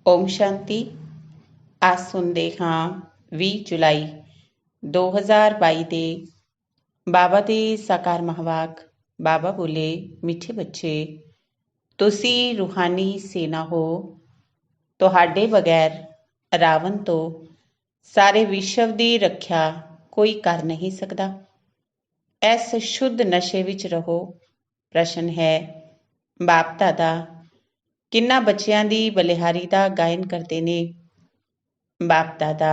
ਓਮ ਸ਼ਾਂਤੀ। ਅੱਜ ਸੁਣਦੇ ਹਾਂ 20 ਜੁਲਾਈ 2022 ਦੇ ਬਾਬਾ ਦੇ ਸਾਕਾਰ ਮਹਾਵਾਕ। ਬਾਬਾ ਬੋਲੇ, ਮਿੱਠੇ ਬੱਚੇ, ਤੁਸੀਂ ਰੂਹਾਨੀ ਸੇਨਾ ਹੋ। ਤੁਹਾਡੇ ਬਗੈਰ ਰਾਵਣ ਤੋਂ ਸਾਰੇ ਵਿਸ਼ਵ ਦੀ ਰੱਖਿਆ ਕੋਈ ਕਰ ਨਹੀਂ ਸਕਦਾ। ਇਸ ਸ਼ੁੱਧ ਨਸ਼ੇ ਵਿੱਚ ਰਹੋ। ਪ੍ਰਸ਼ਨ ਹੈ, ਬਾਪ ਦਾਦਾ ਕਿੰਨਾ ਬੱਚਿਆਂ ਦੀ ਬਲਿਹਾਰੀ ਦਾ ਗਾਇਨ ਕਰਦੇ ਨੇ? ਬਾਪ ਦਾਦਾ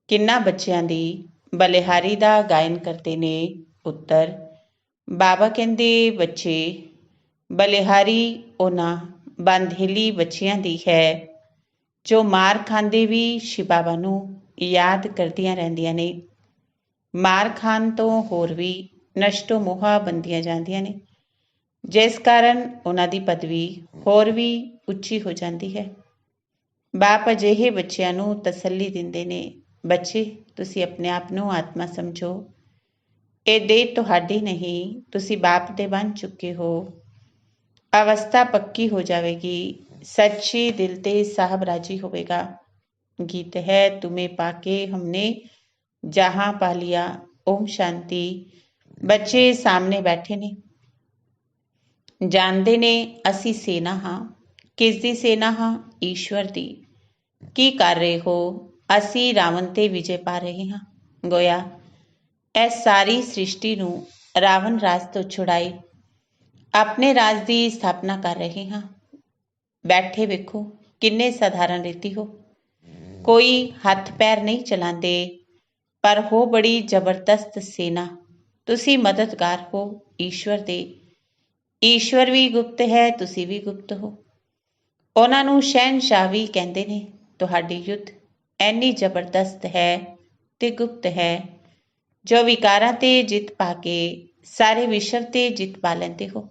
ਕਿੰਨਾ ਬੱਚਿਆਂ ਦੀ ਬਲਿਹਾਰੀ ਦਾ ਗਾਇਨ ਕਰਦੇ ਨੇ? ਉੱਤਰ, ਬਾਬਾ ਕਹਿੰਦੇ, ਬੱਚੇ, ਬਲਿਹਾਰੀ ਉਹਨਾਂ ਬੰਧੇਲੀ ਬੱਚਿਆਂ ਦੀ ਹੈ ਜੋ ਮਾਰ ਖਾਂਦੇ ਵੀ ਸ਼ਿਵ ਬਾਬਾ ਨੂੰ ਯਾਦ ਕਰਦੀਆਂ ਰਹਿੰਦੀਆਂ ਨੇ। ਮਾਰ ਖਾਣ ਤੋਂ ਹੋਰ ਵੀ ਨਸ਼ਟੋ ਮੋਹਾ ਬਣਦੀਆਂ ਜਾਂਦੀਆਂ ਨੇ, ਜਿਸ ਕਾਰਨ ਉਹਨਾਂ ਦੀ ਪਦਵੀ ਹੋਰ ਵੀ ਉੱਚੀ ਹੋ ਜਾਂਦੀ ਹੈ। ਬਾਪ ਅਜਿਹੇ ਬੱਚਿਆਂ ਨੂੰ ਤਸੱਲੀ ਦਿੰਦੇ ਨੇ, ਬੱਚੇ, ਤੁਸੀਂ ਆਪਣੇ ਆਪ ਨੂੰ ਆਤਮਾ ਸਮਝੋ। ਇਹ ਦੇਹ ਤੁਹਾਡੀ ਨਹੀਂ, ਤੁਸੀਂ ਬਾਪ ਦੇ ਬਣ ਚੁੱਕੇ ਹੋ। ਅਵਸਥਾ ਪੱਕੀ ਹੋ ਜਾਵੇਗੀ, ਸੱਚੇ ਦਿਲ ਤੇ ਸਾਹਿਬ ਰਾਜੀ ਹੋਵੇਗਾ। ਗੀਤ ਹੈ, ਤੁਮੇ ਪਾਕੇ ਹਮਨੇ ਜਹਾਂ ਪਾ ਲਿਆ। ਓਮ ਸ਼ਾਂਤੀ। ਬੱਚੇ ਸਾਹਮਣੇ ਬੈਠੇ ਨੇ, ਜਾਣਦੇ ਨੇ ਅਸੀਂ ਸੇਨਾ ਹਾਂ। ਕਿਸ ਦੀ ਸੇਨਾ ਹਾਂ? ਈਸ਼ਵਰ ਦੀ। ਕੀ ਕਰ ਰਹੇ ਹੋ? ਅਸੀਂ ਰਾਵਣ ਤੇ ਵਿਜੇ ਪਾ ਰਹੇ ਹਾਂ। ਗੋਇਆ ਇਸ ਸਾਰੀ ਸ੍ਰਿਸ਼ਟੀ ਨੂੰ ਰਾਵਣ ਰਾਜ ਤੋਂ ਛੁਡਾਈ ਆਪਣੇ ਰਾਜ ਦੀ ਸਥਾਪਨਾ ਕਰ ਰਹੇ ਹਾਂ। ਬੈਠੇ ਵੇਖੋ, ਕਿੰਨੇ ਸਧਾਰਨ ਰੀਤੀ ਹੋ। ਕੋਈ ਹੱਥ ਪੈਰ ਨਹੀਂ ਚਲਾਉਂਦੇ, ਪਰ ਹੋ ਬੜੀ ਜ਼ਬਰਦਸਤ ਸੇਨਾ। ਤੁਸੀਂ ਮਦਦਗਾਰ ਹੋ ਈਸ਼ਵਰ ਦੇ। ਈਸ਼ਵਰ ਵੀ ਗੁਪਤ ਹੈ, ਤੁਸੀਂ ਵੀ ਗੁਪਤ ਹੋ। ਉਹਨਾਂ ਨੂੰ ਸ਼ਹਿਨਸ਼ਾਹ ਵੀ ਕਹਿੰਦੇ ਨੇ। ਤੁਹਾਡੀ ਯੁੱਧ ਐਨੀ ਜ਼ਬਰਦਸਤ ਹੈ ਤੇ ਗੁਪਤ ਹੈ ਜੋ ਵਿਕਾਰਾਂ ਤੇ ਜਿੱਤ ਪਾ ਕੇ ਸਾਰੇ ਵਿਸ਼ਵ ਤੇ ਜਿੱਤ ਪਾ ਲੈਂਦੇ ਹੋ।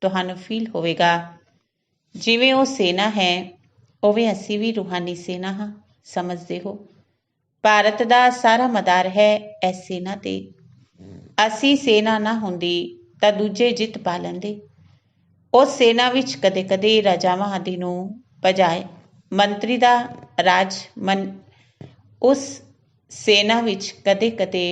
ਤੁਹਾਨੂੰ ਫੀਲ ਹੋਵੇਗਾ ਜਿਵੇਂ ਉਹ ਸੇਨਾ ਹੈ, ਉਵੇਂ ਅਸੀਂ ਵੀ ਰੂਹਾਨੀ ਸੇਨਾ ਹਾਂ। ਸਮਝਦੇ ਹੋ? ਭਾਰਤ ਦਾ ਸਾਰਾ ਮਦਾਰ ਹੈ ਇਸ ਸੇਨਾ ਤੇ। ਅਸੀਂ ਸੇਨਾ ਨਾ ਹੁੰਦੀ ਤਾਂ ਦੂਜੇ ਜਿੱਤ ਪਾ ਲੈਂਦੇ। ਉਸ ਸੇਨਾ ਵਿੱਚ ਕਦੇ ਕਦੇ ਰਾਜਾਵਾਂ ਆਦਿ ਨੂੰ ਭਜਾਏ ਮੰਤਰੀ ਦਾ ਰਾਜ ਉਸ ਸੇਨਾ ਵਿੱਚ ਕਦੇ ਕਦੇ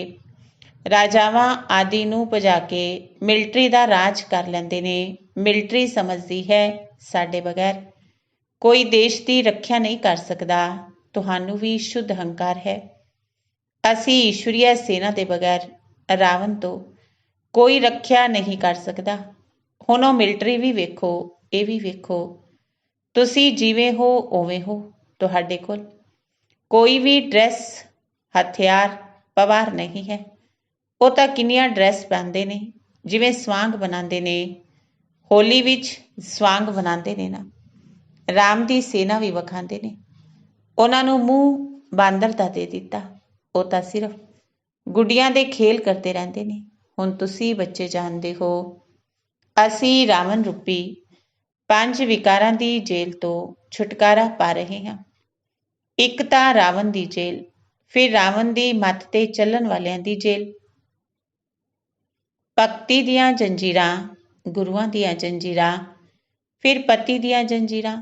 ਰਾਜਾਵਾਂ ਆਦਿ ਨੂੰ ਭਜਾ ਕੇ ਮਿਲਟਰੀ ਦਾ ਰਾਜ ਕਰ ਲੈਂਦੇ ਨੇ। ਮਿਲਟਰੀ ਸਮਝਦੀ ਹੈ ਸਾਡੇ ਬਗੈਰ ਕੋਈ ਦੇਸ਼ ਦੀ ਰੱਖਿਆ ਨਹੀਂ ਕਰ ਸਕਦਾ। ਤੁਹਾਨੂੰ ਵੀ ਸ਼ੁੱਧ ਹੰਕਾਰ ਹੈ। ਅਸੀਂ ਈਸ਼ਵਰੀय ਸੇਨਾ ਦੇ ਬਗੈਰ ਰਾਵਣ ਤੋਂ ਕੋਈ ਰੱਖਿਆ ਨਹੀਂ ਕਰ ਸਕਦਾ। ਹੁਣ ਉਹ ਮਿਲਟਰੀ ਵੀ ਵੇਖੋ, ਇਹ ਵੀ ਵੇਖੋ। ਤੁਸੀਂ ਜਿਵੇਂ ਹੋ ਉਵੇਂ ਹੋ। ਤੁਹਾਡੇ ਕੋਲ ਕੋਈ ਵੀ ਡਰੈਸ, ਹਥਿਆਰ, ਪਵਾਰ ਨਹੀਂ ਹੈ। ਉਹ ਤਾਂ ਕਿੰਨੀਆਂ ਡਰੈਸ ਪਾਉਂਦੇ ਨੇ, ਜਿਵੇਂ ਸਵਾਂਗ ਬਣਾਉਂਦੇ ਨੇ। ਹੋਲੀ ਵਿੱਚ ਸਵਾਂਗ ਬਣਾਉਂਦੇ ਨੇ ਨਾ, ਰਾਮ ਦੀ ਸੇਨਾ ਵੀ ਵਿਖਾਉਂਦੇ ਨੇ। ਉਹਨਾਂ ਨੂੰ ਮੂੰਹ ਬਾਂਦਰ ਦਾ ਦੇ ਦਿੱਤਾ। ਉਹ ਤਾਂ ਸਿਰਫ ਗੁੱਡੀਆਂ ਦੇ ਖੇਲ ਕਰਦੇ ਰਹਿੰਦੇ ਨੇ। ਹੁਣ ਤੁਸੀਂ ਬੱਚੇ ਜਾਣਦੇ ਹੋ, ਅਸੀਂ ਰਾਵਣ ਰੂਪੀ 5 ਵਿਕਾਰਾਂ ਦੀ ਜੇਲ੍ਹ ਤੋਂ ਛੁਟਕਾਰਾ ਪਾ ਰਹੇ ਹਾਂ। ਇੱਕ ਤਾਂ ਰਾਵਣ ਦੀ ਜੇਲ੍ਹ, ਫਿਰ ਰਾਵਣ ਦੀ ਮੱਤ ਤੇ ਚੱਲਣ ਵਾਲਿਆਂ ਦੀ ਜੇਲ੍ਹ, ਭਗਤੀ ਦੀਆਂ ਜੰਜੀਰਾਂ, ਗੁਰੂਆਂ ਦੀਆਂ ਜੰਜੀਰਾਂ, ਫਿਰ ਪਤੀ ਦੀਆਂ ਜੰਜੀਰਾਂ।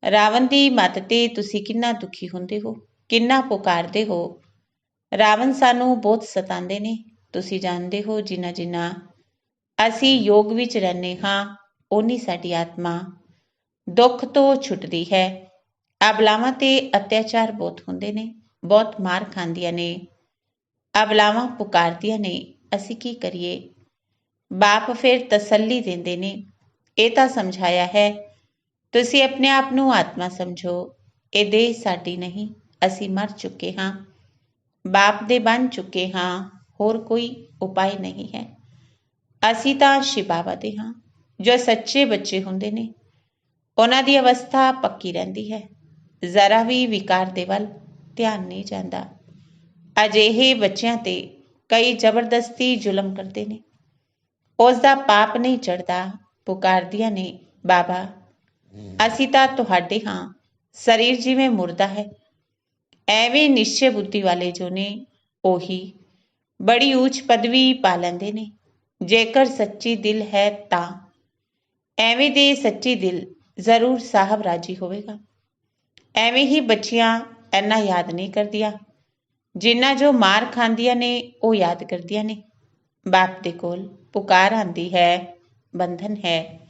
ਰਾਵਣ ਦੀ ਮੱਤ ਤੇ ਤੁਸੀਂ ਕਿੰਨਾ ਦੁਖੀ ਹੁੰਦੇ ਹੋ, ਕਿੰਨਾ ਪੁਕਾਰਦੇ ਹੋ। ਰਾਵਣ ਸਾਨੂੰ ਬਹੁਤ ਸਤਾਉਂਦੇ ਨੇ। ਤੁਸੀਂ ਜਾਣਦੇ ਹੋ, ਜਿੰਨਾ ਜਿੰਨਾ ਅਸੀਂ ਯੋਗ ਵਿੱਚ ਰਹਿੰਦੇ ਹਾਂ, ਓਨੀ ਸਾਡੀ ਆਤਮਾ ਦੁੱਖ ਤੋਂ ਛੁੱਟਦੀ ਹੈ। ਅਬਲਾਵਾਂ ਤੇ ਅਤਿਆਚਾਰ ਬਹੁਤ ਹੁੰਦੇ ਨੇ, ਬਹੁਤ ਮਾਰ ਖਾਂਦੀਆਂ ਨੇ। ਅਬਲਾਵਾਂ ਪੁਕਾਰਦੀਆਂ ਨੇ, ਅਸੀਂ ਕੀ ਕਰੀਏ? ਬਾਪ ਫਿਰ ਤਸੱਲੀ ਦਿੰਦੇ ਨੇ, ਇਹ ਤਾਂ ਸਮਝਾਇਆ ਹੈ, ਤੁਸੀਂ ਆਪਣੇ ਆਪ ਨੂੰ ਆਤਮਾ ਸਮਝੋ। ਇਹ ਦੇਹ ਸਾਡੀ ਨਹੀਂ, ਅਸੀਂ ਮਰ ਚੁੱਕੇ ਹਾਂ, ਬਾਪ ਦੇ ਬਣ ਚੁੱਕੇ ਹਾਂ। ਹੋਰ ਕੋਈ ਉਪਾਅ ਨਹੀਂ ਹੈ। ਅਸੀਂ ਤਾਂ ਸ਼ਿਵ ਬਾਬਾ ਦੇ ਹਾਂ। ਜੋ ਸੱਚੇ ਬੱਚੇ ਹੁੰਦੇ ਨੇ, ਉਹਨਾਂ ਦੀ ਅਵਸਥਾ ਪੱਕੀ ਰਹਿੰਦੀ ਹੈ। ਜ਼ਰਾ ਵੀ ਵਿਕਾਰ ਦੇ ਵੱਲ ਧਿਆਨ ਨਹੀਂ ਜਾਂਦਾ। ਅਜਿਹੇ ਬੱਚਿਆਂ ਤੇ ਕਈ ਜ਼ਬਰਦਸਤੀ ਜ਼ੁਲਮ ਕਰਦੇ ਨੇ, ਉਸ ਦਾ ਪਾਪ ਨਹੀਂ ਚੜ੍ਹਦਾ। ਪੁਕਾਰਦੀਆਂ ਨੇ, ਬਾਬਾ ਅਸੀਂ ਤਾਂ ਤੁਹਾਡੇ ਹਾਂ। ਸਰੀਰ ਜਿਵੇਂ ਮੁਰਦਾ ਹੈ, ਐਵੇਂ ਨਿਸ਼ਚੈ ਬੁੱਧੀ ਵਾਲੇ ਜੋ ਨੇ, ਉਹੀ ਬੜੀ ਉੱਚ ਪਦਵੀ ਪਾ ਲੈਂਦੇ ਨੇ। ਜੇਕਰ ਸੱਚੀ ਦਿਲ ਹੈ ਤਾਂ ਐਵੇਂ ਦੇ ਸੱਚੀ ਦਿਲ ਜ਼ਰੂਰ ਸਾਹਿਬ ਰਾਜੀ ਹੋਵੇਗਾ। ਐਵੇਂ ਹੀ ਬੱਚੀਆਂ ਇੰਨਾ ਯਾਦ ਨਹੀਂ ਕਰਦੀਆਂ ਜਿੰਨਾ ਜੋ ਮਾਰ ਖਾਂਦੀਆਂ ਨੇ ਉਹ ਯਾਦ ਕਰਦੀਆਂ ਨੇ। ਬਾਪ ਦੇ ਕੋਲ ਪੁਕਾਰ ਆਂਦੀ ਹੈ, ਬੰਧਨ ਹੈ,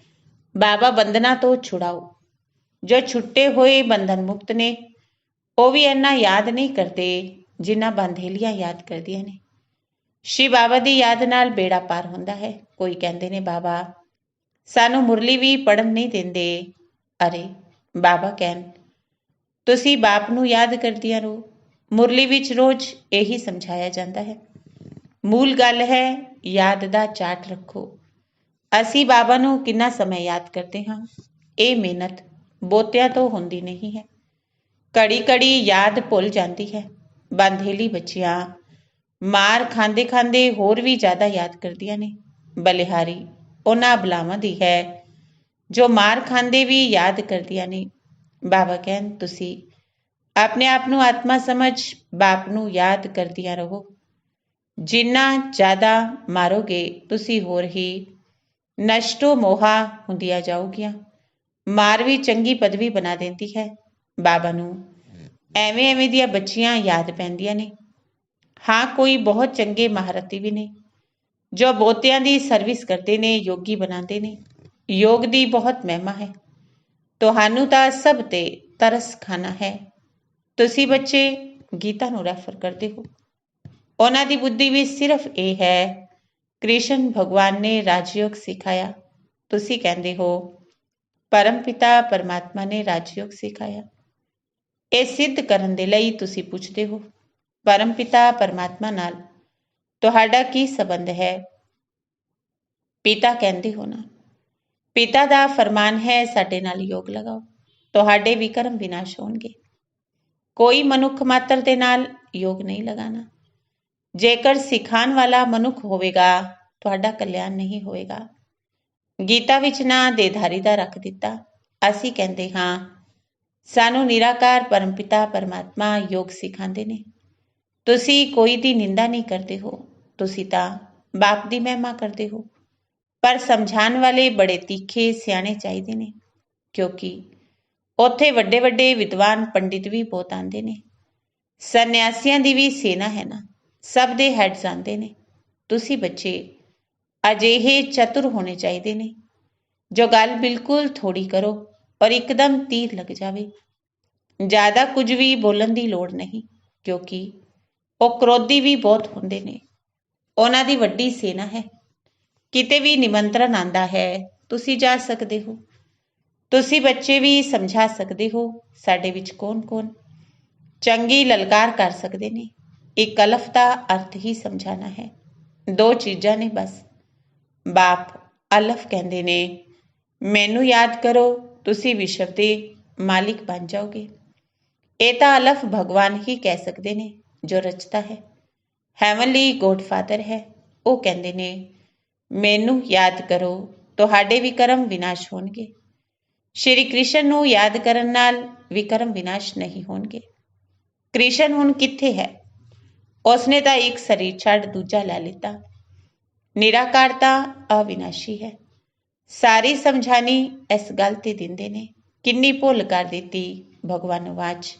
ਬਾਬਾ ਬੰਧਨਾਂ ਤੋਂ ਛੁਡਾਓ। ਜੋ ਛੁੱਟੇ ਹੋਏ ਬੰਧਨ ਮੁਕਤ ਨੇ ਉਹ ਵੀ ਇੰਨਾ ਯਾਦ ਨਹੀਂ ਕਰਦੇ ਜਿੰਨਾ ਬੰਧੇਲੀਆਂ ਯਾਦ ਕਰਦੀਆਂ ਨੇ। ਸ਼ਿਵ ਬਾਬਾ ਦੀ ਯਾਦ ਨਾਲ ਬੇੜਾ ਪਾਰ ਹੁੰਦਾ ਹੈ। ਕੋਈ ਕਹਿੰਦੇ ਨੇ ਬਾਬਾ ਸਾਨੂੰ ਮੁਰਲੀ ਵੀ ਪੜ੍ਹਨ ਨਹੀਂ ਦਿੰਦੇ। ਅਰੇ ਬਾਬਾ ਕਹਿਣ ਤੁਸੀਂ ਬਾਪ ਨੂੰ ਯਾਦ ਕਰਦੀਆਂ ਰਹੋ। ਮੁਰਲੀ ਵਿੱਚ ਰੋਜ਼ ਇਹੀ ਸਮਝਾਇਆ ਜਾਂਦਾ ਹੈ। ਮੂਲ ਗੱਲ ਹੈ ਯਾਦ ਦਾ ਚਾਰਟ ਰੱਖੋ। ਅਸੀਂ ਬਾਬਾ ਨੂੰ ਕਿੰਨਾ ਸਮਾਂ ਯਾਦ ਕਰਦੇ ਹਾਂ। ਇਹ ਮਿਹਨਤ ਬੋਤਿਆਂ ਤੋਂ ਹੁੰਦੀ ਨਹੀਂ ਹੈ। ਘੜੀ ਘੜੀ ਯਾਦ ਭੁੱਲ ਜਾਂਦੀ ਹੈ। ਬੰਧੇਲੀ ਬੱਚੀਆਂ ਮਾਰ ਖਾਂਦੇ ਖਾਂਦੇ ਹੋਰ ਵੀ ਜ਼ਿਆਦਾ ਯਾਦ ਕਰਦੀਆਂ ਨੇ। ਬਲਿਹਾਰੀ ਉਹਨਾਂ ਅਬਲਾਵਾਂ ਦੀ ਹੈ ਜੋ ਮਾਰ ਖਾਂਦੇ ਵੀ ਯਾਦ ਕਰਦੀਆਂ ਨੇ। ਬਾਬਾ ਕਹਿਣ ਤੁਸੀਂ ਆਪਣੇ ਆਪ ਨੂੰ ਆਤਮਾ ਸਮਝ ਬਾਪ ਨੂੰ ਯਾਦ ਕਰਦੀਆਂ ਰਹੋ। ਜਿੰਨਾ ਜ਼ਿਆਦਾ ਮਾਰੋਗੇ ਤੁਸੀਂ ਹੋਰ ਹੀ ਨਸ਼ਟੋ ਮੋਹਾ ਹੁੰਦੀਆਂ ਜਾਓਗੀਆਂ। ਮਾਰ ਵੀ ਚੰਗੀ ਪਦਵੀ ਬਣਾ ਦਿੰਦੀ ਹੈ। ਬਾਬਾ ਨੂੰ ਐਵੇਂ ਐਵੇਂ ਦੀਆਂ ਬੱਚੀਆਂ ਯਾਦ ਪੈਂਦੀਆਂ ਨੇ। ਹਾਂ ਕੋਈ ਬਹੁਤ ਚੰਗੇ ਮਹਾਰਥੀ ਵੀ ਨੇ ਜੋ ਬੋਤਿਆਂ ਦੀ ਸਰਵਿਸ ਕਰਦੇ ਨੇ, ਯੋਗੀ ਬਣਾਉਂਦੇ ਨੇ। ਯੋਗ ਦੀ ਬਹੁਤ ਮਹਿਮਾ ਹੈ। ਤੁਹਾਨੂੰ ਤਾਂ ਸਭ ਤੇ ਤਰਸ ਖਾਣਾ ਹੈ। ਤੁਸੀਂ ਬੱਚੇ ਗੀਤਾ ਨੂੰ ਰੈਫਰ ਕਰਦੇ ਹੋ। ਉਹਨਾਂ ਦੀ ਬੁੱਧੀ ਵੀ ਸਿਰਫ ਇਹ ਹੈ ਕ੍ਰਿਸ਼ਨ ਭਗਵਾਨ ਨੇ ਰਾਜਯੋਗ ਸਿਖਾਇਆ। ਤੁਸੀਂ ਕਹਿੰਦੇ ਹੋ ਪਰਮ ਪਿਤਾ ਪਰਮਾਤਮਾ ਨੇ ਰਾਜਯੋਗ ਸਿਖਾਇਆ। ਇਹ ਸਿੱਧ ਕਰਨ ਦੇ ਲਈ ਤੁਸੀਂ ਪੁੱਛਦੇ ਹੋ ਪਰਮ ਪਿਤਾ ਪਰਮਾਤਮਾ ਨਾਲ ਤੁਹਾਡਾ ਕੀ ਸੰਬੰਧ ਹੈ। ਪਿਤਾ ਕਹਿੰਦੇ ਹੋ ਨਾ, ਪਿਤਾ ਦਾ ਫਰਮਾਨ ਹੈ ਸਾਡੇ ਨਾਲ ਯੋਗ ਲਗਾਓ, ਤੁਹਾਡੇ ਵਿਕਰਮ ਵਿਨਾਸ਼ ਹੋਣਗੇ। ਕੋਈ ਮਨੁੱਖ ਮਾਤਰ ਦੇ ਨਾਲ ਯੋਗ ਨਹੀਂ ਲਗਾਣਾ। ਜੇਕਰ ਸਿਖਾਉਣ ਵਾਲਾ ਮਨੁੱਖ ਹੋਵੇਗਾ ਤੁਹਾਡਾ ਕਲਿਆਣ ਨਹੀਂ ਹੋਵੇਗਾ। ਗੀਤਾ ਵਿੱਚ ਨਾਂ ਦੇਧਾਰੀ ਦਾ ਰੱਖ ਦਿੱਤਾ। ਅਸੀਂ ਕਹਿੰਦੇ ਹਾਂ ਸਾਨੂੰ ਨਿਰਾਕਾਰ ਪਰਮਪਿਤਾ ਪਰਮਾਤਮਾ ਯੋਗ ਸਿਖਾਉਂਦੇ ਨੇ। ਤੁਸੀਂ ਕੋਈ ਦੀ ਨਿੰਦਾ ਨਹੀਂ ਕਰਦੇ ਹੋ, ਤੁਸੀਂ ਤਾਂ ਬਾਪ ਦੀ ਮਹਿਮਾ ਕਰਦੇ ਹੋ। ਪਰ ਸਮਝਾਉਣ ਵਾਲੇ ਬੜੇ ਤਿੱਖੇ ਸਿਆਣੇ ਚਾਹੀਦੇ ਨੇ ਕਿਉਂਕਿ ਉੱਥੇ ਵੱਡੇ ਵੱਡੇ ਵਿਦਵਾਨ ਪੰਡਿਤ ਵੀ ਬਹੁਤ ਆਉਂਦੇ ਨੇ। ਸੰਨਿਆਸੀਆਂ ਦੀ ਵੀ ਸੇਨਾ ਹੈ ਨਾ, ਸਭ ਦੇ ਹੈਡਸ ਆਉਂਦੇ ਨੇ। ਤੁਸੀਂ ਬੱਚੇ ਅਜਿਹੇ ਚਤੁਰ ਹੋਣੇ ਚਾਹੀਦੇ ਨੇ ਜੋ ਗੱਲ ਬਿਲਕੁਲ ਥੋੜੀ ਕਰੋ ਔਰ ਇੱਕਦਮ ਤੀਰ ਲੱਗ ਜਾਵੇ। ਜ਼ਿਆਦਾ ਕੁਝ ਵੀ ਬੋਲਣ ਦੀ ਲੋੜ ਨਹੀਂ ਕਿਉਂਕਿ ਉਹ ਕ੍ਰੋਧੀ ਵੀ ਬਹੁਤ ਹੁੰਦੇ ਨੇ। ਉਹਨਾਂ ਦੀ ਵੱਡੀ ਸੇਨਾ ਹੈ। ਕਿਤੇ ਵੀ ਨਿਮੰਤਰਣ ਆਉਂਦਾ ਹੈ ਤੁਸੀਂ ਜਾ ਸਕਦੇ ਹੋ। ਤੁਸੀਂ ਬੱਚੇ ਵੀ ਸਮਝਾ ਸਕਦੇ ਹੋ ਸਾਡੇ ਵਿੱਚ ਕੌਣ ਕੌਣ ਚੰਗੀ ਲਲਕਾਰ ਕਰ ਸਕਦੇ ਨੇ। ਇੱਕ ਅਲਫ ਦਾ ਅਰਥ ਹੀ ਸਮਝਾਣਾ ਹੈ। ਦੋ ਚੀਜ਼ਾਂ ਨੇ ਬਸ। ਬਾਪ ਅਲਫ ਕਹਿੰਦੇ ਨੇ ਮੈਨੂੰ ਯਾਦ ਕਰੋ ਤੁਸੀਂ ਵਿਸ਼ਵ ਦੇ ਮਾਲਿਕ ਬਣ ਜਾਓਗੇ। ਇਹ ਤਾਂ ਅਲਫ ਭਗਵਾਨ ਹੀ ਕਹਿ ਸਕਦੇ ਨੇ ਜੋ ਰਚਦਾ ਹੈ, ਹੈਵਨਲੀ ਗੋਡਫਾਦਰ ਹੈ। ਉਹ ਕਹਿੰਦੇ ਨੇ ਮੈਨੂੰ ਯਾਦ ਕਰੋ ਤੁਹਾਡੇ ਵਿਕਰਮ ਵਿਨਾਸ਼ ਹੋਣਗੇ। ਸ਼੍ਰੀ ਕ੍ਰਿਸ਼ਨ ਨੂੰ ਯਾਦ ਕਰਨ ਨਾਲ ਵਿਕਰਮ ਵਿਨਾਸ਼ ਨਹੀਂ ਹੋਣਗੇ। ਕ੍ਰਿਸ਼ਨ ਹੁਣ ਕਿੱਥੇ ਹੈ? ਉਸਨੇ ਤਾਂ ਇੱਕ ਸਰੀਰ ਛੱਡ ਦੂਜਾ ਲੈ ਲਿੱਤਾ। ਨਿਰਾਕਾਰ ਤਾਂ ਅਵਿਨਾਸ਼ੀ ਹੈ। ਸਾਰੀ ਸਮਝਾਣੀ ਇਸ ਗੱਲ ਤੇ ਦਿੰਦੇ ਨੇ। ਕਿੰਨੀ ਭੁੱਲ ਕਰ ਦਿੱਤੀ ਭਗਵਾਨ ਵਾਚ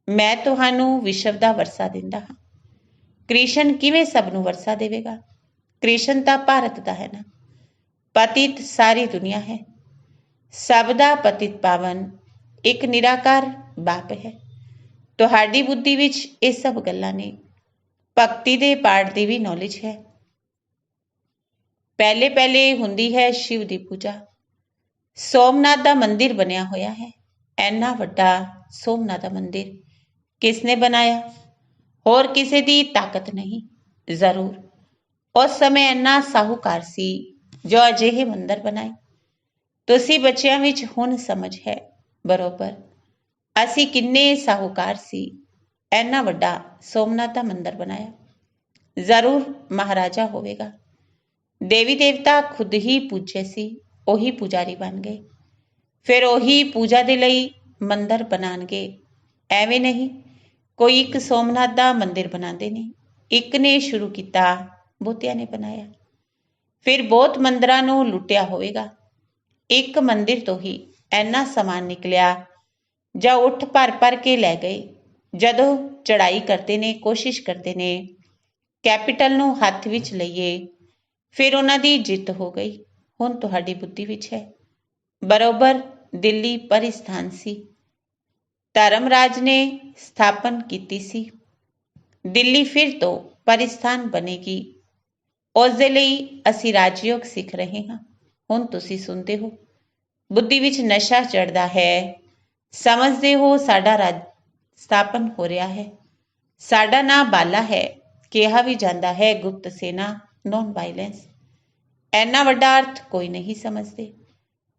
ਮੈਂ ਤੁਹਾਨੂੰ ਵਿਸ਼ਵ ਦਾ ਵਰਸਾ ਦਿੰਦਾ ਹਾਂ। ਕ੍ਰਿਸ਼ਨ ਕਿਵੇਂ ਸਭ ਨੂੰ ਵਰਸਾ ਦੇਵੇਗਾ? ਕ੍ਰਿਸ਼ਨ ਤਾਂ ਭਾਰਤ ਦਾ ਹੈ ਨਾ। ਪਤਿਤ ਸਾਰੀ ਦੁਨੀਆ ਹੈ। ਸਭ ਦਾ ਪਤਿਤ ਪਾਵਨ ਇੱਕ ਨਿਰਾਕਾਰ ਬਾਪ ਹੈ। ਤੁਹਾਡੀ ਬੁੱਧੀ ਵਿੱਚ ਇਹ ਸਭ ਗੱਲਾਂ ਨੇ। ਭਗਤੀ ਦੇ ਪਾਠ ਦੀ ਵੀ ਨੌਲੇਜ ਹੈ। ਪਹਿਲੇ ਪਹਿਲੇ ਹੁੰਦੀ ਹੈ ਸ਼ਿਵ ਦੀ ਪੂਜਾ। ਸੋਮਨਾਥ ਦਾ ਮੰਦਿਰ ਬਣਿਆ ਹੋਇਆ ਹੈ। ਇੰਨਾ ਵੱਡਾ ਸੋਮਨਾਥ ਦਾ ਮੰਦਿਰ ਕਿਸ ਨੇ ਬਣਾਇਆ? ਹੋਰ ਕਿਸੇ ਦੀ ਤਾਕਤ ਨਹੀਂ। ਜ਼ਰੂਰ ਉਸ ਸਮੇਂ ਇੰਨਾ ਸਾਹੂਕਾਰ ਸੀ ਜੋ ਅਜਿਹੇ ਮੰਦਰ ਬਣਾਏ। ਤੁਸੀਂ ਬੱਚਿਆਂ ਵਿੱਚ ਹੁਣ ਸਮਝ ਹੈ ਬਰੋਬਰ। ਅਸੀਂ ਕਿੰਨੇ ਸਾਹੂਕਾਰ ਸੀ, ਇੰਨਾ ਵੱਡਾ ਸੋਮਨਾਥ ਦਾ ਮੰਦਰ ਬਣਾਇਆ। ਜ਼ਰੂਰ ਮਹਾਰਾਜਾ ਹੋਵੇਗਾ। ਦੇਵੀ ਦੇਵਤਾ ਖੁਦ ਹੀ ਪੂਜੇ ਸੀ, ਉਹੀ ਪੁਜਾਰੀ ਬਣ ਗਏ। ਫਿਰ ਉਹੀ ਪੂਜਾ ਦੇ ਲਈ ਮੰਦਰ ਬਣਾਉਣਗੇ। ਐਵੇਂ ਨਹੀਂ ਕੋਈ ਇੱਕ ਸੋਮਨਾਥ ਦਾ ਮੰਦਿਰ ਬਣਾਉਂਦੇ ਨੇ। ਇੱਕ ਨੇ ਸ਼ੁਰੂ ਕੀਤਾ, ਬਹੁਤਿਆਂ ਨੇ ਬਣਾਇਆ। ਫਿਰ ਬਹੁਤ ਮੰਦਰਾਂ ਨੂੰ ਲੁੱਟਿਆ ਹੋਵੇਗਾ। ਇੱਕ ਮੰਦਿਰ ਤੋਂ ਹੀ ਇੰਨਾ ਸਮਾਨ ਨਿਕਲਿਆ ਜਾਂ ਉੱਠ ਭਰ ਕੇ ਲੈ ਗਏ। ਜਦੋਂ ਚੜਾਈ ਕਰਦੇ ਨੇ, ਕੋਸ਼ਿਸ਼ ਕਰਦੇ ਨੇ ਕੈਪੀਟਲ ਨੂੰ ਹੱਥ ਵਿੱਚ ਲਈਏ, ਫਿਰ ਉਹਨਾਂ ਦੀ ਜਿੱਤ ਹੋ ਗਈ। ਹੁਣ ਤੁਹਾਡੀ ਬੁੱਧੀ ਵਿੱਚ ਹੈ। ਬਰੋਬਰ ਦਿੱਲੀ ਪਰਿਸਥਾਨ ਸੀ, ਧਰਮਰਾਜ ਨੇ ਸਥਾਪਨ ਕੀਤੀ ਸੀ। ਦਿੱਲੀ ਫਿਰ ਤੋਂ ਪਰਿਸਥਾਨ ਬਣੇਗੀ। ਉਸ ਦੇ ਲਈ ਅਸੀਂ ਰਾਜਯੋਗ ਸਿੱਖ ਰਹੇ ਹਾਂ। ਹੁਣ ਤੁਸੀਂ ਸੁਣਦੇ ਹੋ, ਬੁੱਧੀ ਵਿੱਚ ਨਸ਼ਾ ਚੜ੍ਹਦਾ ਹੈ। ਸਮਝਦੇ ਹੋ ਸਾਡਾ ਰਾਜ ਸਥਾਪਨ ਹੋ ਰਿਹਾ ਹੈ। ਸਾਡਾ ਨਾਂ ਬਾਲਾ ਹੈ। ਕਿਹਾ ਵੀ ਜਾਂਦਾ ਹੈ ਗੁਪਤ ਸੈਨਾ, ਨੌਨ ਵਾਇਲੈਂਸ। ਇੰਨਾ ਵੱਡਾ ਅਰਥ ਕੋਈ ਨਹੀਂ ਸਮਝਦੇ।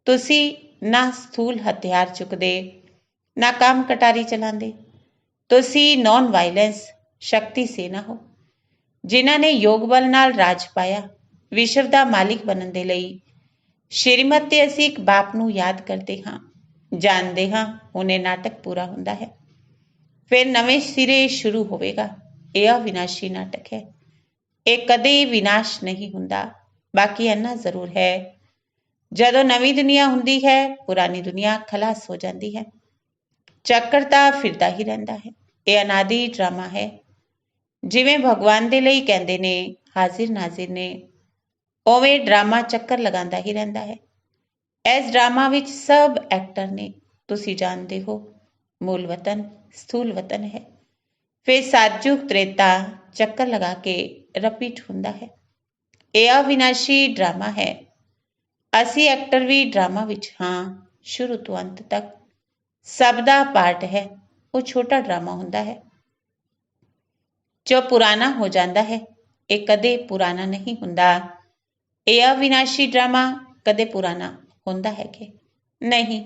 ਤੁਸੀਂ ਨਾ ਸਥੂਲ ਹਥਿਆਰ ਚੁੱਕਦੇ, ਨਾ ਕੰਮ ਕਟਾਰੀ ਚਲਾਉਂਦੇ। ਤੁਸੀਂ ਨੌਨ ਵਾਇਲੈਂਸ ਸ਼ਕਤੀ ਸੈਨਾ ਹੋ, ਜਿਨ੍ਹਾਂ ਨੇ ਯੋਗ ਬਲ ਨਾਲ ਰਾਜ ਪਾਇਆ। ਵਿਸ਼ਵ ਦਾ ਮਾਲਿਕ ਬਣਨ ਦੇ ਲਈ ਸ਼੍ਰੀਮਤ ਤੇ ਅਸੀਂ ਇੱਕ ਬਾਪ ਨੂੰ ਯਾਦ ਕਰਦੇ ਹਾਂ, ਜਾਣਦੇ ਹਾਂ ਹੁਣ ਇਹ ਨਾਟਕ ਪੂਰਾ ਹੁੰਦਾ ਹੈ, ਫਿਰ ਨਵੇਂ ਸਿਰੇ ਸ਼ੁਰੂ ਹੋਵੇਗਾ। ਇਹ ਅਵਿਨਾਸ਼ੀ ਨਾਟਕ ਹੈ। ਇਹ ਕਦੇ ਵਿਨਾਸ਼ ਨਹੀਂ ਹੁੰਦਾ। ਬਾਕੀ ਇੰਨਾ ਜ਼ਰੂਰ ਹੈ, ਜਦੋਂ ਨਵੀਂ ਦੁਨੀਆ ਹੁੰਦੀ ਹੈ, ਪੁਰਾਣੀ ਦੁਨੀਆ ਖਲਾਸ ਹੋ ਜਾਂਦੀ ਹੈ। ਚੱਕਰ ਤਾਂ ਫਿਰਦਾ ਹੀ ਰਹਿੰਦਾ ਹੈ। ਇਹ ਅਨਾਦਿ ਡਰਾਮਾ ਹੈ। ਜਿਵੇਂ ਭਗਵਾਨ ਦੇ ਲਈ ਕਹਿੰਦੇ ਨੇ ਹਾਜ਼ਿਰ ਨਾਜ਼ਿਰ ਨੇ, ਉਵੇਂ ਡਰਾਮਾ ਚੱਕਰ ਲਗਾਉਂਦਾ ਹੀ ਰਹਿੰਦਾ ਹੈ। ਇਸ ਡਰਾਮਾ ਵਿੱਚ ਸਭ ਐਕਟਰ ਨੇ। ਤੁਸੀਂ ਜਾਣਦੇ ਹੋ, ਮੂਲ ਵਤਨ ਸਥੂਲ ਵਤਨ ਹੈ। ਫਿਰ ਸਤਯੁਗ ਤ੍ਰੇਤਾ ਚੱਕਰ ਲਗਾ ਕੇ ਰਿਪੀਟ ਹੁੰਦਾ ਹੈ। ਇਹ ਅਵਿਨਾਸ਼ੀ ਡਰਾਮਾ ਹੈ। ਅਸੀਂ ਐਕਟਰ ਵੀ ਡਰਾਮਾ ਵਿੱਚ ਹਾਂ, ਸ਼ੁਰੂ ਤੋਂ ਅੰਤ ਤੱਕ। ਸਭ ਦਾ ਪਾਰਟ ਹੈ। ਉਹ ਛੋਟਾ ਡਰਾਮਾ ਹੁੰਦਾ ਹੈ ਜੋ ਪੁਰਾਣਾ ਹੋ ਜਾਂਦਾ ਹੈ। ਇਹ ਕਦੇ ਪੁਰਾਣਾ ਨਹੀਂ ਹੁੰਦਾ। ਇਹ ਅਵਿਨਾਸ਼ੀ ਡਰਾਮਾ ਕਦੇ ਪੁਰਾਣਾ ਹੁੰਦਾ ਹੈ ਕਿ ਨਹੀਂ?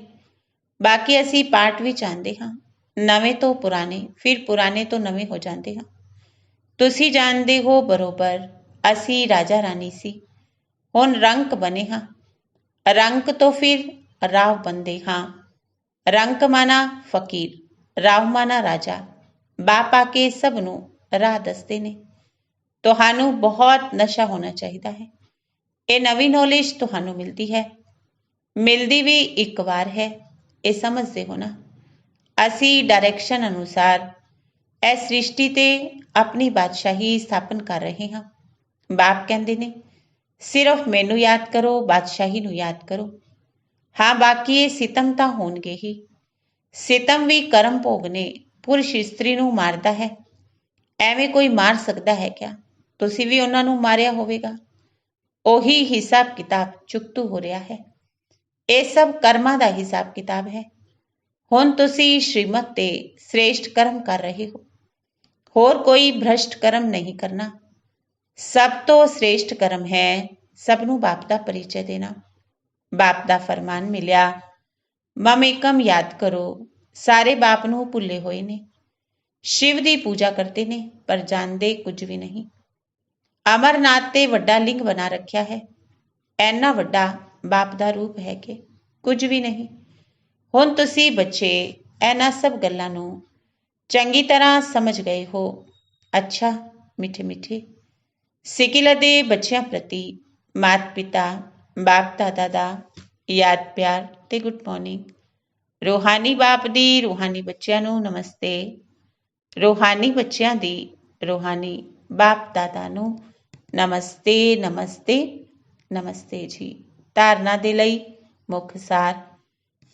ਬਾਕੀ ਅਸੀਂ ਪਾਰਟ ਵਿੱਚ ਆਉਂਦੇ ਹਾਂ, ਨਵੇਂ ਤੋਂ ਪੁਰਾਣੇ, ਫਿਰ ਪੁਰਾਣੇ ਤੋਂ ਨਵੇਂ ਹੋ ਜਾਂਦੇ ਹਾਂ। ਤੁਸੀਂ ਜਾਣਦੇ ਹੋ ਬਰੋਬਰ, ਅਸੀਂ ਰਾਜਾ ਰਾਣੀ ਸੀ, ਹੁਣ ਰੰਕ ਬਣੇ ਹਾਂ। ਰੰਕ ਤੋਂ ਫਿਰ ਰਾਵ ਬਣਦੇ ਹਾਂ। ਰੰਕ ਮਾਨਾ ਫਕੀਰ, ਰਾਵ ਮਾਨਾ ਰਾਜਾ। ਬਾਪ ਆ ਕੇ ਸਭ ਨੂੰ ਰਾਹ ਦੱਸਦੇ ਨੇ। ਤੁਹਾਨੂੰ ਬਹੁਤ ਨਸ਼ਾ ਹੋਣਾ ਚਾਹੀਦਾ ਹੈ। ਇਹ ਨਵੀਂ ਨੌਲੇਜ ਤੁਹਾਨੂੰ ਮਿਲਦੀ ਹੈ, ਮਿਲਦੀ ਵੀ ਇੱਕ ਵਾਰ ਹੈ। ਇਹ ਸਮਝਦੇ ਹੋ ਨਾ? ਅਸੀਂ ਡਾਇਰੈਕਸ਼ਨ ਅਨੁਸਾਰ ਇਸ ਸ੍ਰਿਸ਼ਟੀ ਤੇ ਆਪਣੀ ਬਾਦਸ਼ਾਹੀ ਸਥਾਪਨ ਕਰ ਰਹੇ ਹਾਂ। ਬਾਪ ਕਹਿੰਦੇ ਨੇ ਸਿਰਫ ਮੈਨੂੰ ਯਾਦ ਕਰੋ, ਬਾਦਸ਼ਾਹੀ ਨੂੰ ਯਾਦ ਕਰੋ। ਹਾਂ, ਬਾਕੀ ਇਹ ਸਿਤਮ ਤਾਂ ਹੋਣਗੇ ਹੀ। ਸਿਤਮ ਵੀ ਕਰਮ ਭੋਗ ਨੇ। ਪੁਰਸ਼ ਇਸਤਰੀ ਨੂੰ ਮਾਰਦਾ ਹੈ, ਐਵੇਂ ਕੋਈ ਮਾਰ ਸਕਦਾ ਹੈ ਕਿਆ? ਤੁਸੀਂ ਵੀ ਉਹਨਾਂ ਨੂੰ ਮਾਰਿਆ ਹੋਵੇਗਾ। ਉਹੀ ਹਿਸਾਬ ਕਿਤਾਬ ਚੁਕਤੂ ਹੋ ਰਿਹਾ ਹੈ। ਇਹ ਸਭ ਕਰਮਾਂ ਦਾ ਹਿਸਾਬ ਕਿਤਾਬ ਹੈ। ਹੁਣ ਤੁਸੀਂ ਸ਼੍ਰੀਮਤ ਤੇ ਸ੍ਰੇਸ਼ਟ ਕਰਮ ਕਰ ਰਹੇ ਹੋ। ਹੋਰ ਕੋਈ ਭ੍ਰਸ਼ਟ ਕਰਮ ਨਹੀਂ ਕਰਨਾ। ਸਭ ਤੋਂ ਸ੍ਰੇਸ਼ਟ ਕਰਮ ਹੈ ਸਭ ਨੂੰ ਬਾਪ ਦਾ ਪਰਿਚੈ ਦੇਣਾ। ਬਾਪ ਦਾ ਫਰਮਾਨ ਮਿਲਿਆ, ਮਮ ਏਕਮ ਯਾਦ ਕਰੋ। ਸਾਰੇ ਬਾਪ ਨੂੰ ਭੁੱਲੇ ਹੋਏ ਨੇ। ਸ਼ਿਵ ਦੀ ਪੂਜਾ ਕਰਦੇ ਨੇ ਪਰ ਜਾਣਦੇ ਕੁਝ ਵੀ ਨਹੀਂ। ਅਮਰਨਾਥ ਤੇ ਵੱਡਾ ਲਿੰਗ ਬਣਾ ਰੱਖਿਆ ਹੈ। ਐਨਾ ਵੱਡਾ ਬਾਪ ਦਾ ਰੂਪ ਹੈ ਕਿ ਕੁਝ ਵੀ ਨਹੀਂ। ਹੁਣ ਤੁਸੀਂ ਬੱਚੇ ਇਹਨਾਂ ਸਭ ਗੱਲਾਂ ਨੂੰ ਚੰਗੀ ਤਰ੍ਹਾਂ ਸਮਝ ਗਏ ਹੋ। ਅੱਛਾ ਮਿੱਠੇ ਮਿੱਠੇ ਸਿਕਿਲ ਦੇ ਬੱਚਿਆਂ ਪ੍ਰਤੀ ਮਾਤਾ ਪਿਤਾ, ਬਾਪ ਦਾਦਾ ਦਾ ਯਾਦ ਪਿਆਰ ਤੇ ਗੁੱਡ ਮਾਰਨਿੰਗ। ਰੂਹਾਨੀ ਬਾਪ ਦੀ ਰੂਹਾਨੀ ਬੱਚਿਆਂ ਨੂੰ ਨਮਸਤੇ। ਰੂਹਾਨੀ ਬੱਚਿਆਂ ਦੀ ਰੂਹਾਨੀ ਬਾਪ ਦਾਦਾ ਨੂੰ ਨਮਸਤੇ ਨਮਸਤੇ ਨਮਸਤੇ ਜੀ। ਧਾਰਨਾ ਦੇ ਲਈ ਮੁੱਖ ਸਾਰ।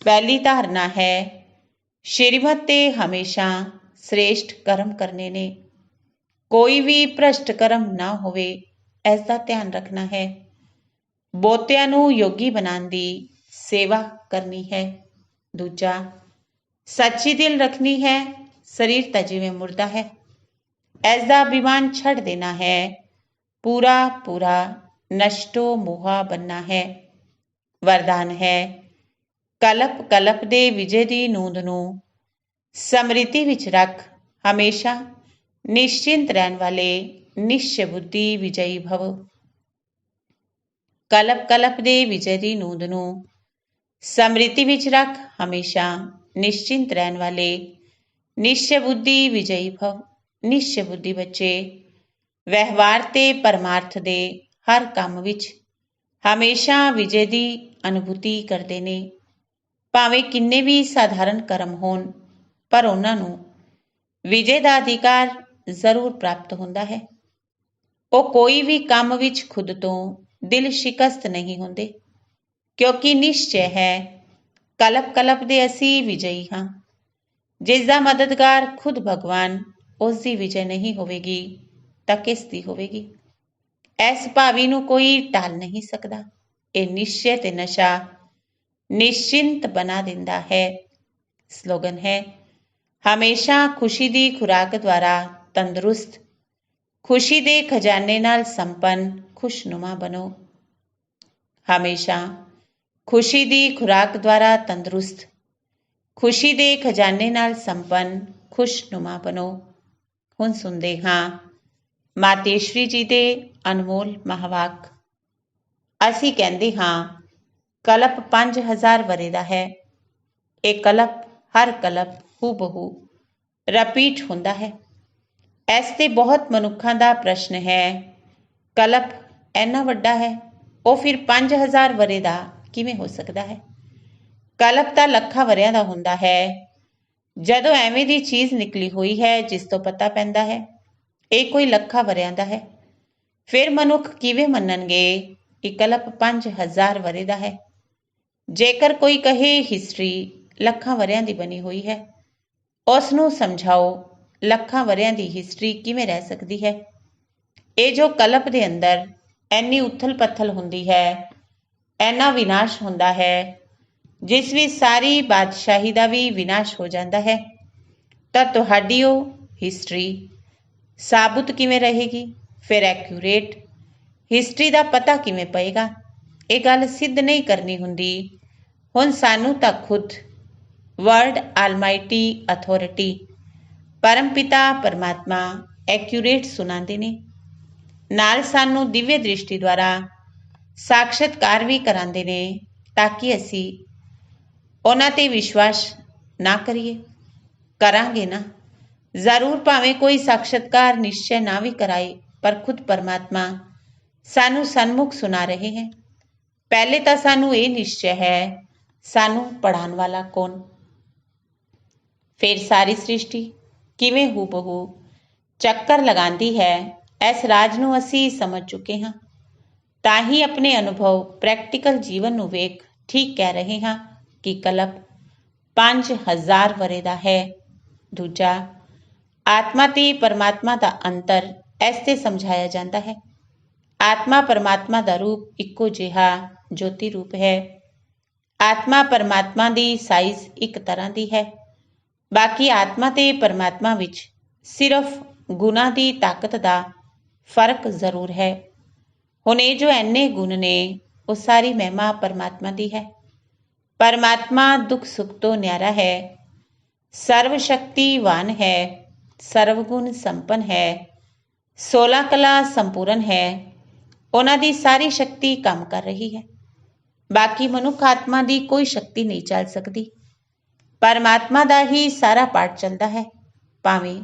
ਪਹਿਲੀ ਧਾਰਨਾ ਹੈ ਸ਼੍ਰੀਮਤ ਤੇ ਹਮੇਸ਼ਾ ਸ੍ਰੇਸ਼ਟ ਕਰਮ ਕਰਨੇ ਨੇ। ਕੋਈ ਵੀ ਭ੍ਰਸ਼ਟ ਕਰਮ ਨਾ ਹੋਵੇ, ਇਸ ਦਾ ਧਿਆਨ ਰੱਖਣਾ ਹੈ। ਬਹੁਤਿਆਂ ਨੂੰ ਯੋਗੀ ਬਣਾਉਣ ਦੀ ਸੇਵਾ ਕਰਨੀ ਹੈ। ਦੂਜਾ, ਸੱਚੀ ਦਿਲ ਰੱਖਣੀ ਹੈ। ਸਰੀਰ ਤਾਂ ਜਿਵੇਂ ਮੁਰਦਾ ਹੈ, ਇਸ ਦਾ ਅਭਿਮਾਨ ਛੱਡ ਦੇਣਾ ਹੈ। ਪੂਰਾ ਪੂਰਾ ਨਸ਼ਟੋ ਮੋਹਾ ਬਣਨਾ ਹੈ। ਵਰਦਾਨ ਹੈ ਕਲਪ ਕਲਪ ਦੇ ਵਿਜੇ ਦੀ ਨੂੰਦ ਨੂੰ ਸਮ੍ਰਿਤੀ ਵਿੱਚ ਰੱਖ। ਹਮੇਸ਼ਾ ਨਿਸ਼ਚਿੰਤ ਰਹਿਣ ਵਾਲੇ ਨਿਸ਼ਚੈ ਬੁੱਧੀ ਵਿਜयी ਭਵ। ਕਲਪ ਕਲਪ ਦੇ ਵਿਜੇ ਦੀ ਨੂੰਦ ਨੂੰ ਸਮ੍ਰਿਤੀ ਵਿੱਚ ਰੱਖ। ਹਮੇਸ਼ਾ ਨਿਸ਼ਚਿੰਤ ਰਹਿਣ ਵਾਲੇ ਨਿਸ਼ਚੈ ਬੁੱਧੀ ਵਿਜयी ਭਵ। ਨਿਸ਼ਚੈ ਬੁੱਧੀ ਬੱਚੇ ਵਿਵਹਾਰ ਤੇ ਪਰਮਾਰਥ ਦੇ ਹਰ ਕੰਮ ਵਿੱਚ ਹਮੇਸ਼ਾ ਵਿਜੇ ਦੀ ਅਨੁਭੂਤੀ ਕਰਦੇ ਨੇ। ਭਾਵੇਂ ਕਿੰਨੇ ਵੀ ਸਾਧਾਰਨ ਕਰਮ ਹੋਣ, ਪਰ ਉਹਨਾਂ ਨੂੰ ਵਿਜੇ ਦਾ ਅਧਿਕਾਰ ਜ਼ਰੂਰ ਪ੍ਰਾਪਤ ਹੁੰਦਾ ਹੈ। ਉਹ ਕੋਈ ਵੀ ਕੰਮ ਵਿੱਚ ਖੁਦ ਤੋਂ ਦਿਲ ਸ਼ਿਕਸਤ ਨਹੀਂ ਹੁੰਦੇ, ਕਿਉਂਕਿ ਨਿਸ਼ਚੈ ਹੈ ਕਲਪ ਕਲਪ ਦੇ ਅਸੀਂ ਵਿਜਈ ਹਾਂ। ਜਿਸ ਦਾ ਮਦਦਗਾਰ ਖੁਦ ਭਗਵਾਨ ਉਸ ਦੀ ਵਿਜੈ ਨਹੀਂ ਹੋਵੇਗੀ ਤਾਂ ਕਿਸ ਦੀ ਹੋਵੇਗੀ। ਇਸ ਭਾਵੀ ਨੂੰ ਕੋਈ ਟਾਲ ਨਹੀਂ ਸਕਦਾ। ਇਹ ਨਿਸ਼ਚੈ ਤੇ ਨਸ਼ਾ ਨਿਸ਼ਚਿੰਤ ਬਣਾ ਦਿੰਦਾ ਹੈ। ਸਲੋਗਨ ਹੈ, ਹਮੇਸ਼ਾ ਖੁਸ਼ੀ ਦੀ ਖੁਰਾਕ ਦੁਆਰਾ ਤੰਦਰੁਸਤ, ਖੁਸ਼ੀ ਦੇ ਖਜ਼ਾਨੇ ਨਾਲ ਸੰਪੰਨ ਖੁਸ਼ਨੁਮਾ ਬਣੋ। ਹਮੇਸ਼ਾ ਖੁਸ਼ੀ ਦੀ ਖੁਰਾਕ ਦੁਆਰਾ ਤੰਦਰੁਸਤ, ਖੁਸ਼ੀ ਦੇ ਖਜ਼ਾਨੇ ਨਾਲ ਸੰਪੰਨ ਖੁਸ਼ਨੁਮਾ ਬਣੋ। ਹੁਣ ਸੁਣਦੇ ਹਾਂ ਮਾਤੇਸ਼ਵਰੀ ਜੀ ਦੇ ਅਨਮੋਲ ਮਹਾਵਾਕ। ਅਸੀਂ ਕਹਿੰਦੇ ਹਾਂ ਕਲਪ 5000 ਵਰ੍ਹੇ ਦਾ ਹੈ। ਇਹ ਕਲਪ ਹਰ ਕਲਪ ਹੂਬਹੂ ਰਿਪੀਟ ਹੁੰਦਾ ਹੈ। ਇਸ ਤੇ ਬਹੁਤ ਮਨੁੱਖਾਂ ਦਾ ਪ੍ਰਸ਼ਨ ਹੈ, ਕਲਪ ਇੰਨਾ ਵੱਡਾ ਹੈ, ਉਹ ਫਿਰ 5000 ਵਰ੍ਹੇ ਦਾ ਕਿਵੇਂ ਹੋ ਸਕਦਾ ਹੈ। ਕਲਪ ਤਾਂ ਲੱਖਾਂ ਵਰ੍ਹਿਆਂ ਦਾ ਹੁੰਦਾ ਹੈ। ਜਦੋਂ ਐਵੇਂ ਦੀ ਚੀਜ਼ ਨਿਕਲੀ ਹੋਈ ਹੈ ਜਿਸ ਤੋਂ ਪਤਾ ਪੈਂਦਾ ਹੈ ਇਹ ਕੋਈ ਲੱਖਾਂ ਵਰ੍ਹਿਆਂ ਦਾ ਹੈ, ਫਿਰ ਮਨੁੱਖ ਕਿਵੇਂ ਮੰਨਣਗੇ ਕਿ ਕਲਪ 5000 ਵਰ੍ਹੇ ਦਾ ਹੈ। ਜੇਕਰ ਕੋਈ ਕਹੇ ਹਿਸਟਰੀ ਲੱਖਾਂ ਵਰ੍ਹਿਆਂ ਦੀ ਬਣੀ ਹੋਈ ਹੈ, ਉਸ ਨੂੰ ਸਮਝਾਓ ਲੱਖਾਂ ਵਰ੍ਹਿਆਂ ਦੀ ਹਿਸਟਰੀ ਕਿਵੇਂ ਰਹਿ ਸਕਦੀ ਹੈ। ਇਹ ਜੋ ਕਲਪ ਦੇ ਅੰਦਰ ਇੰਨੀ ਉਥਲ ਪੱਥਲ ਹੁੰਦੀ ਹੈ, ਇੰਨਾ ਵਿਨਾਸ਼ ਹੁੰਦਾ ਹੈ, ਜਿਸ ਵਿੱਚ ਸਾਰੀ ਬਾਦਸ਼ਾਹੀ ਦਾ ਵੀ ਵਿਨਾਸ਼ ਹੋ ਜਾਂਦਾ ਹੈ, ਤਾਂ ਤੁਹਾਡੀ ਉਹ ਹਿਸਟਰੀ ਸਾਬੁਤ ਕਿਵੇਂ ਰਹੇਗੀ। ਫਿਰ ਐਕਿਊਰੇਟ ਹਿਸਟਰੀ ਦਾ ਪਤਾ ਕਿਵੇਂ ਪਏਗਾ। ਇਹ ਗੱਲ ਸਿੱਧ ਨਹੀਂ ਕਰਨੀ ਹੁੰਦੀ। ਹੁਣ ਸਾਨੂੰ ਤਾਂ ਖੁਦ ਵਰਡ ਆਲਮਾਈਟੀ ਅਥਾਰਟੀ ਪਰਮ ਪਿਤਾ ਪਰਮਾਤਮਾ ਐਕਿਊਰੇਟ ਸੁਣਾਉਂਦੇ ਨੇ, ਨਾਲ ਸਾਨੂੰ ਦਿਵਯ ਦ੍ਰਿਸ਼ਟੀ ਦੁਆਰਾ ਸਾਖਸ਼ਾਤਕਾਰ ਵੀ ਕਰਾਉਂਦੇ ਨੇ, ਤਾਂ ਕਿ ਅਸੀਂ ਉਹਨਾਂ ਤੇ ਵਿਸ਼ਵਾਸ ਨਾ ਕਰੀਏ। ਕਰਾਂਗੇ ਨਾ ਜ਼ਰੂਰ, ਭਾਵੇਂ ਕੋਈ ਸਾਖਸ਼ਾਤਕਾਰ ਨਿਸ਼ਚੈ ਨਾ ਵੀ ਕਰਾਏ, ਪਰ ਖੁਦ ਪਰਮਾਤਮਾ ਸਾਨੂੰ ਸਨਮੁਖ ਸੁਣਾ ਰਹੇ ਹੈ। ਪਹਿਲੇ ਤਾਂ ਸਾਨੂੰ ਇਹ ਨਿਸ਼ਚੈ ਹੈ ਸਾਨੂੰ ਪੜ੍ਹਾਉਣ ਵਾਲਾ ਕੌਣ, ਫਿਰ ਸਾਰੀ ਸ੍ਰਿਸ਼ਟੀ ਕਿਵੇਂ ਹੂਬਹੂ ਚੱਕਰ ਲਗਾਉਂਦੀ ਹੈ, ਇਸ ਰਾਜ ਨੂੰ ਅਸੀਂ ਸਮਝ ਚੁੱਕੇ ਹਾਂ। ਤਾਂ ਹੀ ਆਪਣੇ ਅਨੁਭਵ ਪ੍ਰੈਕਟੀਕਲ ਜੀਵਨ ਨੂੰ ਵੇਖ ਠੀਕ ਕਹਿ ਰਹੇ ਹਾਂ ਕਿ ਕਲਪ 5000 ਵਰ੍ਹੇ ਦਾ ਹੈ। ਦੂਜਾ, ਆਤਮਾ ਤੇ ਪਰਮਾਤਮਾ ਦਾ ਅੰਤਰ ਇਸ ਤੇ ਸਮਝਾਇਆ ਜਾਂਦਾ ਹੈ। ਆਤਮਾ ਪਰਮਾਤਮਾ ਦਾ ਰੂਪ ਇੱਕੋ ਜਿਹਾ ਜੋਤੀ ਰੂਪ ਹੈ। ਆਤਮਾ ਪਰਮਾਤਮਾ ਦੀ ਸਾਈਜ਼ ਇੱਕ ਤਰ੍ਹਾਂ ਦੀ ਹੈ। ਬਾਕੀ ਆਤਮਾ ਤੇ ਪਰਮਾਤਮਾ ਵਿੱਚ ਸਿਰਫ ਗੁਣਾਂ ਦੀ ਤਾਕਤ ਦਾ ਫਰਕ ਜ਼ਰੂਰ ਹੈ। ਹੁਣ ਇਹ ਜੋ ਇੰਨੇ ਗੁਣ ਨੇ, ਉਹ ਸਾਰੀ ਮਹਿਮਾ ਪਰਮਾਤਮਾ ਦੀ ਹੈ। ਪਰਮਾਤਮਾ ਦੁੱਖ ਸੁੱਖ ਤੋਂ ਨਿਆਰਾ ਹੈ, ਸਰਵ ਸ਼ਕਤੀਵਾਨ ਹੈ, ਸਰਵਗੁਣ ਸੰਪੰਨ ਹੈ, 16 ਕਲਾ ਸੰਪੂਰਨ ਹੈ। ਉਹਨਾਂ ਦੀ ਸਾਰੀ ਸ਼ਕਤੀ ਕੰਮ ਕਰ ਰਹੀ ਹੈ। ਬਾਕੀ ਮਨੁੱਖ ਆਤਮਾ ਦੀ ਕੋਈ ਸ਼ਕਤੀ ਨਹੀਂ ਚੱਲ ਸਕਦੀ। ਪਰਮਾਤਮਾ ਦਾ ਹੀ ਸਾਰਾ ਪਾਠ ਚੱਲਦਾ ਹੈ। ਭਾਵੇਂ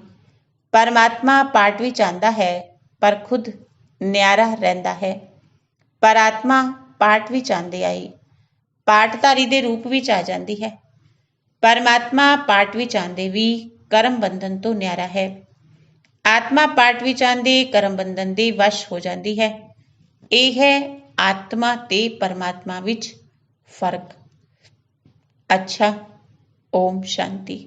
ਪਰਮਾਤਮਾ ਪਾਠ ਵਿੱਚ ਆਉਂਦਾ ਹੈ, ਪਰ ਖੁਦ ਨਿਆਰਾ ਰਹਿੰਦਾ ਹੈ। ਪਰ ਆਤਮਾ ਪਾਠ ਵਿੱਚ ਆਉਂਦੇ ਆਈ ਪਾਠਧਾਰੀ ਦੇ ਰੂਪ ਵਿੱਚ ਆ ਜਾਂਦੀ ਹੈ। ਪਰਮਾਤਮਾ ਪਾਠ ਵਿੱਚ ਆਉਂਦੇ ਵੀ ਕਰਮ ਬੰਧਨ ਤੋਂ ਨਿਆਰਾ ਹੈ। ਆਤਮਾ ਪਾਠ ਵਿੱਚ ਆਉਂਦੇ ਕਰਮ ਬੰਧਨ ਦੇ ਵਸ਼ ਹੋ ਜਾਂਦੀ ਹੈ। ਇਹ ਹੈ ਆਤਮਾ ਤੇ ਪਰਮਾਤਮਾ ਵਿੱਚ ਫਰਕ। ਅੱਛਾ, ਓਮ ਸ਼ਾਂਤੀ।